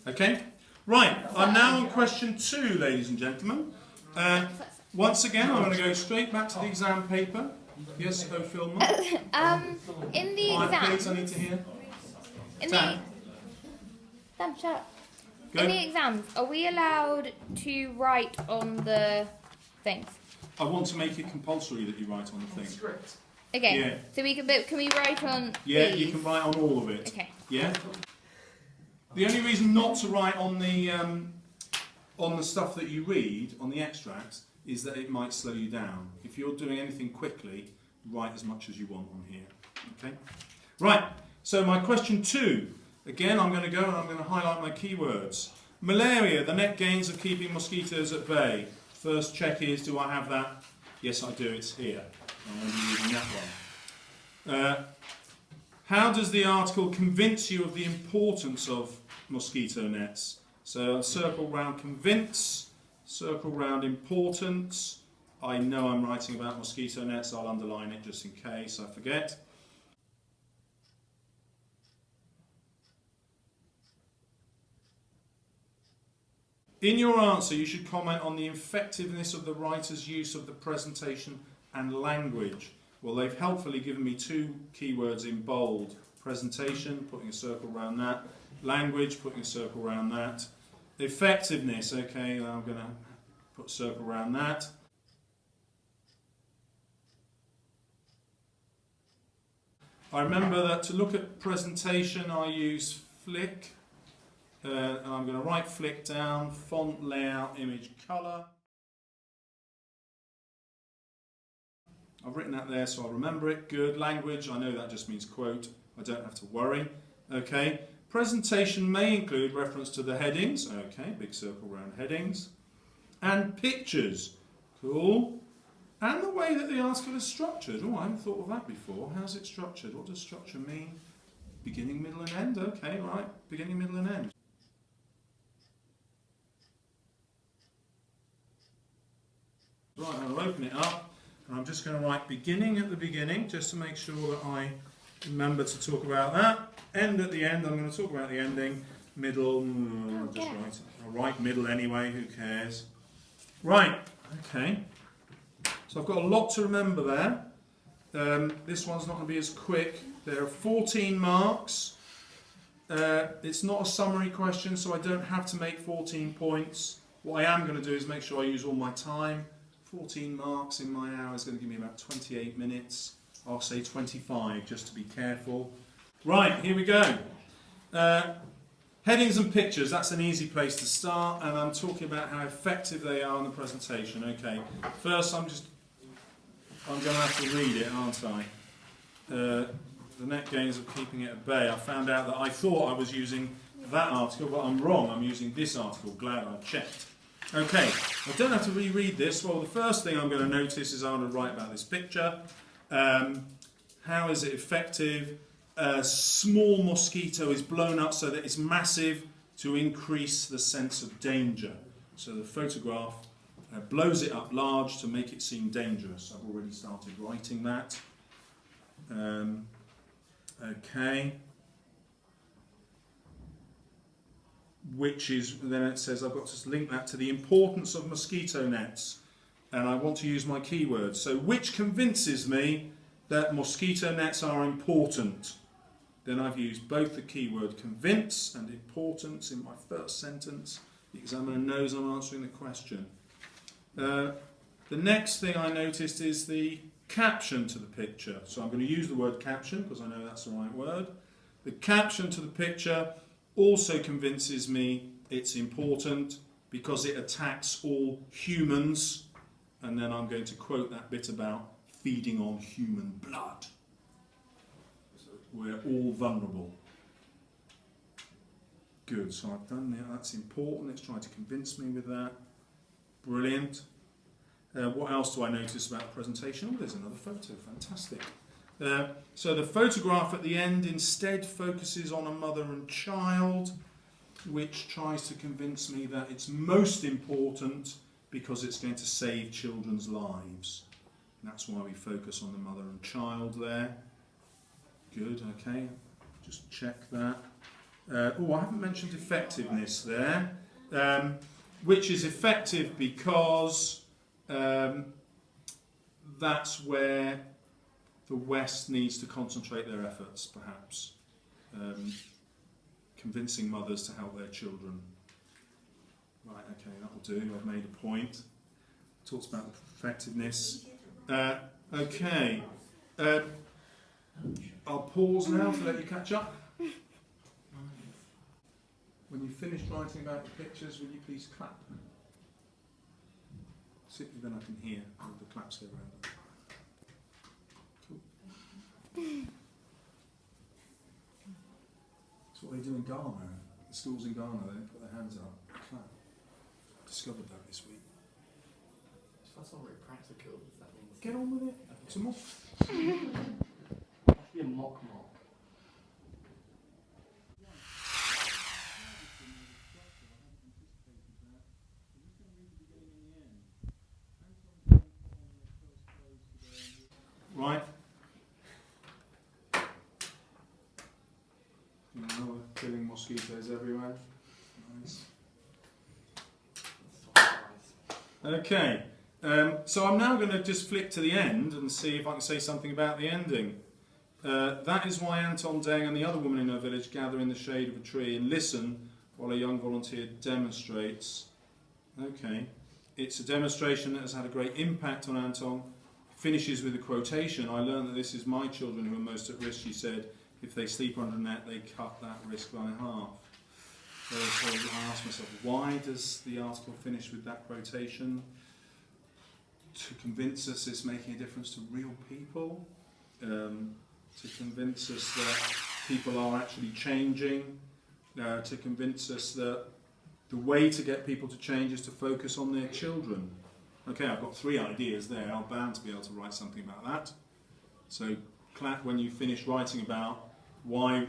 Okay? Right, I'm now on question 2, ladies and gentlemen. Once again, I'm going to go straight back to the exam paper. Yes, Filmer? In the Quiet, exam... please, I need to hear. Dan, shut up. In the exams, are we allowed to write on the things? I want to make it compulsory that you write on the thing. Okay, yeah. So we can, but can we write on Yeah, these? you can write on all of it. Okay. Yeah? The only reason not to write on the stuff that you read, on the extracts, is that it might slow you down. If you're doing anything quickly, write as much as you want on here. Okay? Right, so my question 2. Again, I'm going to go and I'm going to highlight my keywords. Malaria, the net gains of keeping mosquitoes at bay. First check is, do I have that? Yes, I do. It's here. I'm going to be using that one. How does the article convince you of the importance of mosquito nets? So circle round convince, circle round importance. I know I'm writing about mosquito nets. I'll underline it just in case I forget. In your answer, you should comment on the effectiveness of the writer's use of the presentation and language. Well, they've helpfully given me 2 keywords in bold. Presentation, putting a circle around that. Language, putting a circle around that. Effectiveness, okay, I'm going to put a circle around that. I remember that to look at presentation, I use flick. And I'm going to write flick down, font, layout, image, colour. I've written that there so I'll remember it. Good. Language, I know that just means quote. I don't have to worry. Okay. Presentation may include reference to the headings. Okay, big circle around headings. And pictures. Cool. And the way that the article is structured. Oh, I haven't thought of that before. How's it structured? What does structure mean? Beginning, middle and end. Okay, right. Beginning, middle and end. Right, I'll open it up, and I'm just going to write beginning at the beginning, just to make sure that I remember to talk about that. End at the end, I'm going to talk about the ending. Middle, I'll write middle anyway, who cares. Right, okay. So I've got a lot to remember there. This one's not going to be as quick. There are 14 marks. It's not a summary question, so I don't have to make 14 points. What I am going to do is make sure I use all my time. 14 marks in my hour is going to give me about 28 minutes. I'll say 25 just to be careful. Right, here we go. Headings and pictures, that's an easy place to start, and I'm talking about how effective they are in the presentation. Okay, first I'm going to have to read it, aren't I? The net gains of keeping it at bay. I found out that I thought I was using that article, but I'm wrong. I'm using this article. Glad I checked. Okay, I don't have to reread this. Well, the first thing I'm going to notice is I'm going to write about this picture. How is it effective? A small mosquito is blown up so that it's massive to increase the sense of danger. So the photograph blows it up large to make it seem dangerous. I've already started writing that. Okay. Which is, then it says I've got to link that to the importance of mosquito nets, and I want to use my keywords. So which convinces me that mosquito nets are important? Then I've used both the keyword convince and importance in my first sentence. The examiner knows I'm answering the question. The next thing I noticed is the caption to the picture. So I'm going to use the word caption because I know that's the right word. The caption to the picture also convinces me it's important because it attacks all humans, and then I'm going to quote that bit about feeding on human blood. So we're all vulnerable. Good, so I've done that. That's important. It's trying to convince me with that. Brilliant. What else do I notice about the presentation? Oh, there's another photo. Fantastic. So the photograph at the end instead focuses on a mother and child, which tries to convince me that it's most important because it's going to save children's lives. And that's why we focus on the mother and child there. Good, okay. Just check that. I haven't mentioned effectiveness there, which is effective because that's where the West needs to concentrate their efforts, perhaps. Convincing mothers to help their children. Right, okay, that'll do. I've made a point. Talked about effectiveness. Okay. I'll pause now to let you catch up. When you've finished writing about the pictures, will you please clap? Then I can hear all the claps go around. Cool. That's what they do in Ghana. The schools in Ghana, they put their hands up, clap. Discovered that this week. That's not very practical. Does that mean? Get on with it. Some more. Be a mock. Right. Now we're killing mosquitoes everywhere. Nice. Okay. So I'm now going to just flick to the end and see if I can say something about the ending. That is why Anton Deng and the other woman in her village gather in the shade of a tree and listen while a young volunteer demonstrates. Okay. It's a demonstration that has had a great impact on Anton. Finishes with a quotation. I learned that this is my children who are most at risk, she said. If they sleep under a net, they cut that risk by half. So I asked myself, why does the article finish with that quotation? To convince us it's making a difference to real people, to convince us that people are actually changing, to convince us that the way to get people to change is to focus on their children. Okay, I've got 3 ideas there. I'm bound to be able to write something about that. So clap when you finish writing about why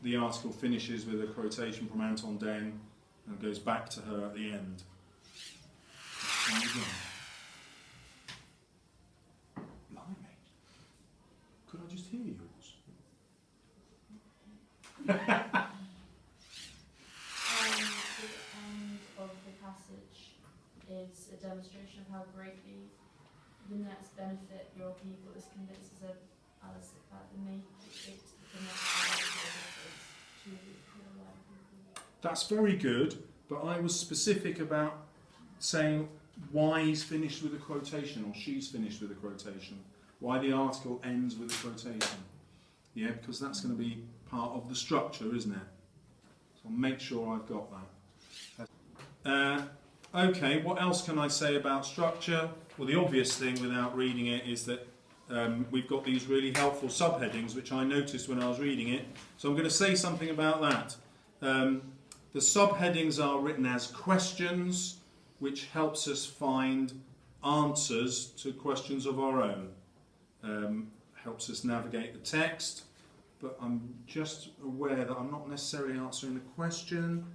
the article finishes with a quotation from Anton Deng and goes back to her at the end. Blimey. Could I just hear yours? The end of the passage is a demonstration of how greatly the nets benefit your people. This convinces us that they make it the nets to real life people. That's very good, but I was specific about saying why he's finished with a quotation or she's finished with a quotation, why the article ends with a quotation. Yeah, because that's going to be part of the structure, isn't it? So I'll make sure I've got that. Okay, what else can I say about structure? Well, the obvious thing without reading it is that we've got these really helpful subheadings, which I noticed when I was reading it. So I'm going to say something about that. The subheadings are written as questions, which helps us find answers to questions of our own. Helps us navigate the text, but I'm just aware that I'm not necessarily answering the question.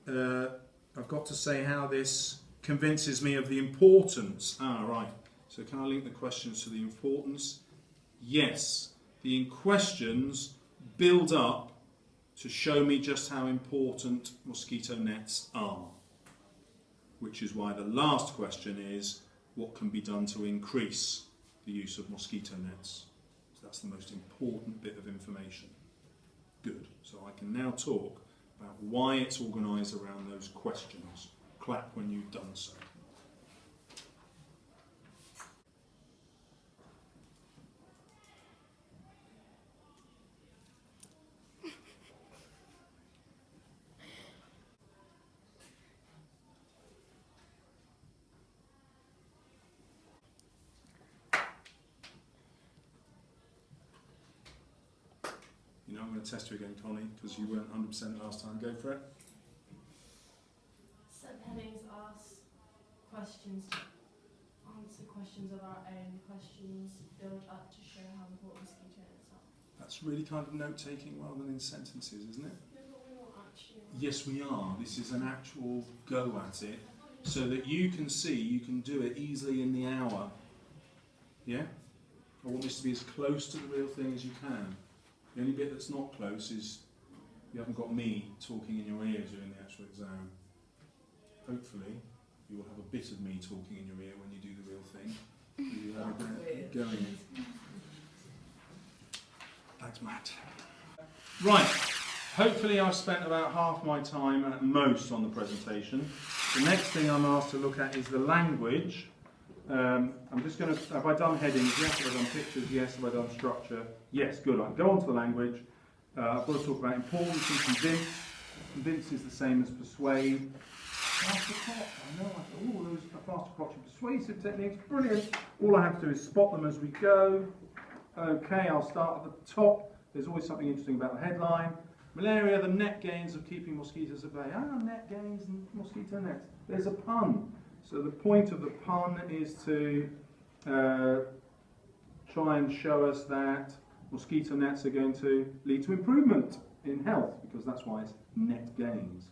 I've got to say how this convinces me of the importance. Right. So can I link the questions to the importance? Yes. The questions build up to show me just how important mosquito nets are. Which is why the last question is, what can be done to increase the use of mosquito nets? So that's the most important bit of information. Good. So I can now talk about why it's organised around those questions. Clap when you've done so. You know, I'm going to test you again, Connie, because you weren't 100% last time. Go for it. Subheadings ask questions to answer questions of our own. Questions build up to show how important mosquito nets are. That's really kind of note-taking rather than in sentences, isn't it? No, but we're not actually. Yes, we are. This is an actual go at it, so that you can see you can do it easily in the hour. Yeah? I want this to be as close to the real thing as you can. The only bit that's not close is You haven't got me talking in your ear during the actual exam. Hopefully, you will have a bit of me talking in your ear when you do the real thing. You have it going. Thanks, Matt. Right. Hopefully, I've spent about half my time at most on the presentation. The next thing I'm asked to look at is the language. I'm just going to, have I done headings? Yes. Have I done pictures? Yes. Have I done structure? Yes. Good. I can go on to the language. I've got to talk about importance and convince. Convince is the same as persuade. Fast approach. I know. Oh, those fast approach and persuasive techniques. Brilliant. All I have to do is spot them as we go. Okay, I'll start at the top. There's always something interesting about the headline. Malaria, the net gains of keeping mosquitoes at bay. Net gains and mosquito nets. There's a pun. So the point of the pun is to try and show us that mosquito nets are going to lead to improvement in health, because that's why it's net gains.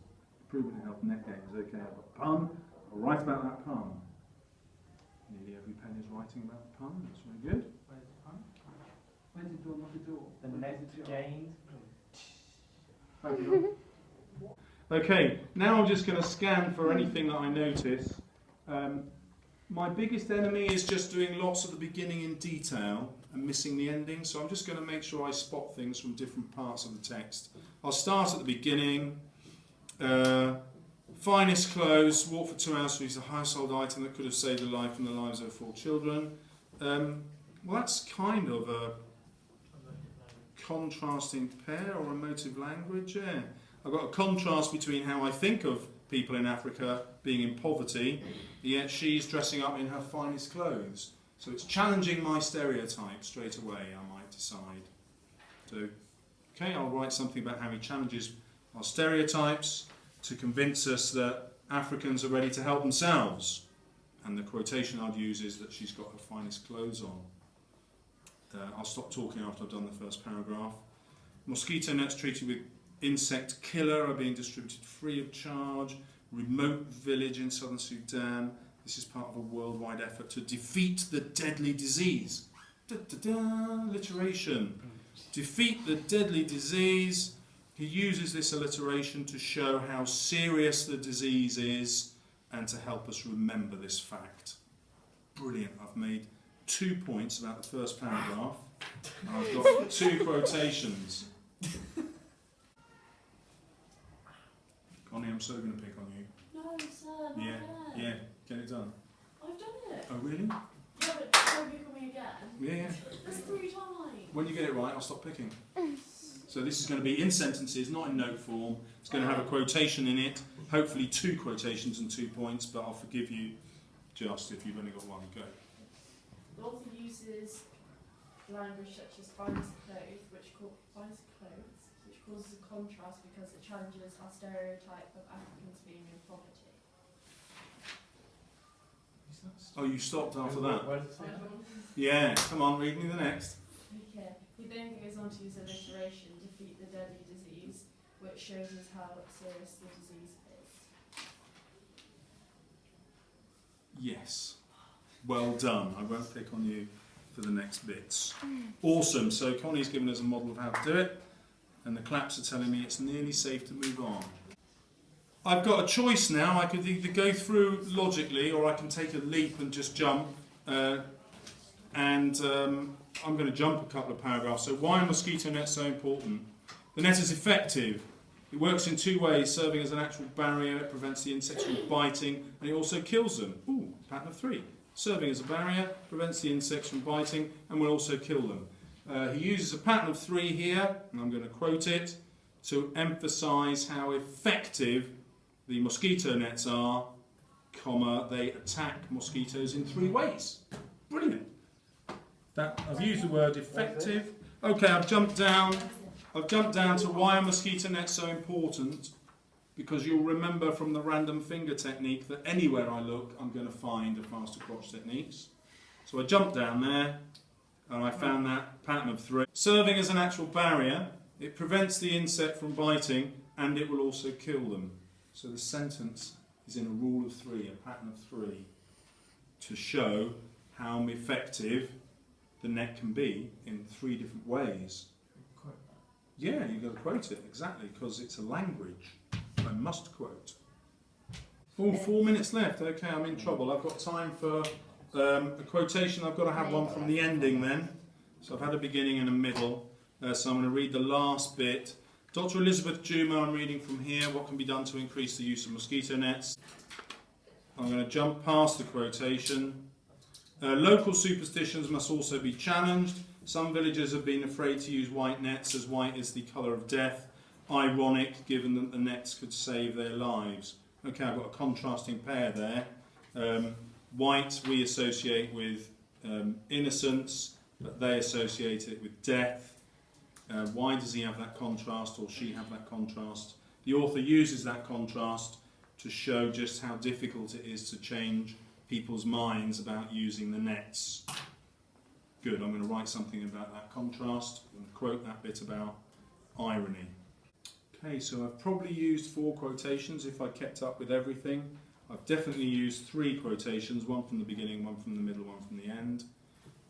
Improvement in health, net gains. Okay, I've got a pun. I'll write about that pun. Nearly every pen is writing about the pun. That's very good. Where's the pun? Where's the door? Not the door. The net gained. Okay, now I'm just going to scan for anything that I notice. My biggest enemy is just doing lots at the beginning in detail and missing the ending, so I'm just going to make sure I spot things from different parts of the text. I'll start at the beginning. Finest clothes, walk for 2 hours to use a household item that could have saved the life and the lives of 4 children. Well, that's kind of a contrasting pair or emotive language, yeah. I've got a contrast between how I think of people in Africa being in poverty, yet she's dressing up in her finest clothes. So it's challenging my stereotype straight away, I might decide. So, okay, I'll write something about how he challenges our stereotypes to convince us that Africans are ready to help themselves. And the quotation I'd use is that she's got her finest clothes on. I'll stop talking after I've done the first paragraph. Mosquito nets treated with insect killer are being distributed free of charge. Remote village in southern Sudan. This is part of a worldwide effort to defeat the deadly disease. Alliteration. Defeat the deadly disease. He uses this alliteration to show how serious the disease is and to help us remember this fact. Brilliant. I've made 2 points about the first paragraph. I've got 2 quotations. Connie, I'm so going to pick on you. No, sir, not again. Yeah, get it done. I've done it. Oh, really? Yeah, but don't pick on me again. Yeah. That's 3 times. When you get it right, I'll stop picking. So this is going to be in sentences, not in note form. It's going to have a quotation in it, hopefully 2 quotations and 2 points, but I'll forgive you just if you've only got 1. Go. The author uses language such as finest clothes, which causes a contrast because it challenges our stereotype of Africans being in poverty. Oh, you stopped after that? Where does it say? Yeah, come on, read me the next. Okay. He then goes on to use alliteration, defeat the deadly disease, which shows us how serious the disease is. Yes. Well done. I won't pick on you for the next bits. Awesome. So Connie's given us a model of how to do it, and the claps are telling me it's nearly safe to move on. I've got a choice now. I could either go through logically, or I can take a leap and just jump. I'm going to jump a couple of paragraphs. So why are mosquito nets so important? The net is effective. It works in 2 ways, serving as an actual barrier. It prevents the insects from biting, and it also kills them. Ooh, pattern of 3. Serving as a barrier, prevents the insects from biting, and will also kill them. He uses a pattern of 3 here, and I'm going to quote it, to emphasise how effective the mosquito nets are, comma, they attack mosquitoes in 3 ways. Brilliant. I've used the word effective. Okay, I've jumped down to why are mosquito nets so important, because you'll remember from the random finger technique that anywhere I look I'm going to find a faster crotch techniques. So I jumped down there and I found that pattern of 3. Serving as an actual barrier, it prevents the insect from biting and it will also kill them. So the sentence is in a rule of 3, a pattern of 3, to show how effective the net can be in 3 different ways. Yeah, you've got to quote it, exactly, because it's a language. I must quote. Oh, 4 minutes left. Okay, I'm in trouble. I've got time for a quotation. I've got to have one from the ending then. So I've had a beginning and a middle. So I'm going to read the last bit. Dr. Elizabeth Juma, I'm reading from here. What can be done to increase the use of mosquito nets? I'm going to jump past the quotation. Local superstitions must also be challenged. Some villagers have been afraid to use white nets as white is the colour of death. Ironic, given that the nets could save their lives. Okay, I've got a contrasting pair there. White we associate with innocence, but they associate it with death. Why does he have that contrast, or she have that contrast? The author uses that contrast to show just how difficult it is to change people's minds about using the nets. Good, I'm going to write something about that contrast and quote that bit about irony. Okay, so I've probably used 4 quotations if I kept up with everything. I've definitely used 3 quotations, one from the beginning, one from the middle, one from the end.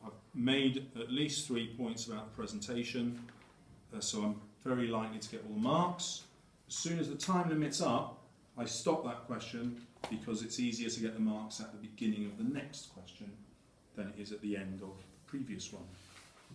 I've made at least 3 points about the presentation, so I'm very likely to get all the marks. As soon as the time limit's up, I stop that question because it's easier to get the marks at the beginning of the next question than it is at the end of the previous one.